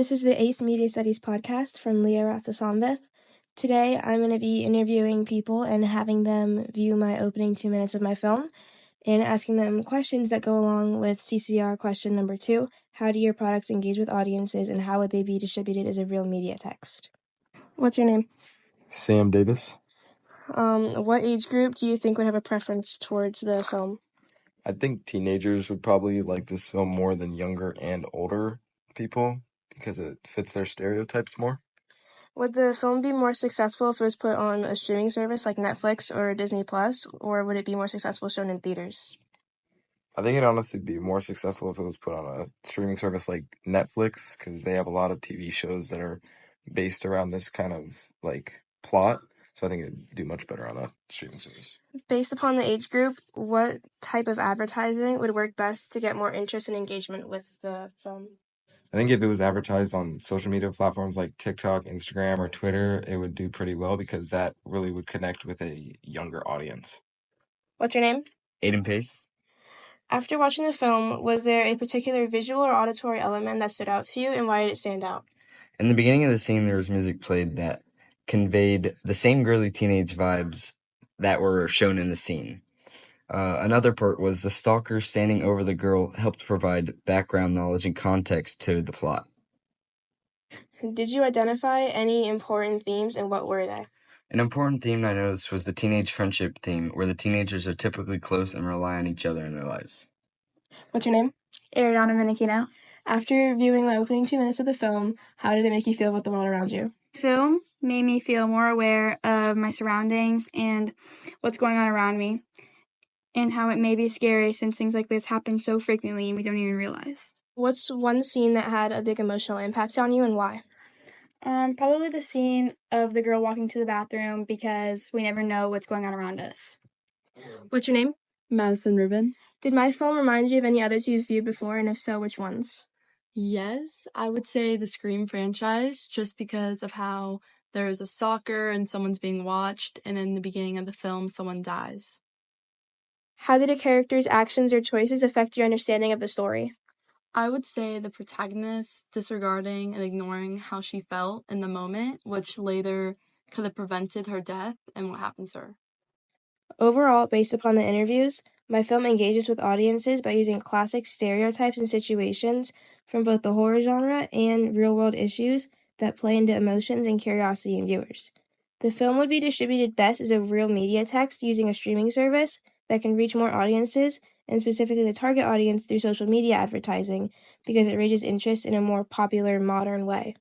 This is the AICE Media Studies podcast from Leah Ratsasambeth. Today, I'm going to be interviewing people and having them view my opening 2 minutes of my film and asking them questions that go along with CCR question number 2. How do your products engage with audiences and how would they be distributed as a real media text? What's your name? Sam Davis. What age group do you think would have a preference towards the film? I think teenagers would probably like this film more than younger and older people because it fits their stereotypes more. Would the film be more successful if it was put on a streaming service like Netflix or Disney Plus, or would it be more successful shown in theaters? I think it'd honestly be more successful if it was put on a streaming service like Netflix because they have a lot of TV shows that are based around this kind of plot. So I think it'd do much better on a streaming service. Based upon the age group, what type of advertising would work best to get more interest and engagement with the film? I think if it was advertised on social media platforms like TikTok, Instagram, or Twitter, it would do pretty well because that really would connect with a younger audience. What's your name? Aiden Pace. After watching the film, was there a particular visual or auditory element that stood out to you, and why did it stand out? In the beginning of the scene, there was music played that conveyed the same girly teenage vibes that were shown in the scene. Another part was the stalker standing over the girl helped provide background knowledge and context to the plot. Did you identify any important themes, and what were they? An important theme I noticed was the teenage friendship theme, where the teenagers are typically close and rely on each other in their lives. What's your name? Ariana Minichino. After viewing the opening 2 minutes of the film, how did it make you feel about the world around you? The film made me feel more aware of my surroundings and what's going on around me, and how it may be scary since things like this happen so frequently and we don't even realize. What's one scene that had a big emotional impact on you, and why? Probably the scene of the girl walking to the bathroom, because we never know what's going on around us. What's your name? Madison Rubin. Did my film remind you of any others you've viewed before, and if so, which ones? Yes, I would say the Scream franchise, just because of how there is a stalker and someone's being watched, and in the beginning of the film, someone dies. How did a character's actions or choices affect your understanding of the story? I would say the protagonist disregarding and ignoring how she felt in the moment, which later could have prevented her death and what happened to her. Overall, based upon the interviews, my film engages with audiences by using classic stereotypes and situations from both the horror genre and real-world issues that play into emotions and curiosity in viewers. The film would be distributed best as a real media text using a streaming service that can reach more audiences, and specifically the target audience through social media advertising, because it raises interest in a more popular, modern way.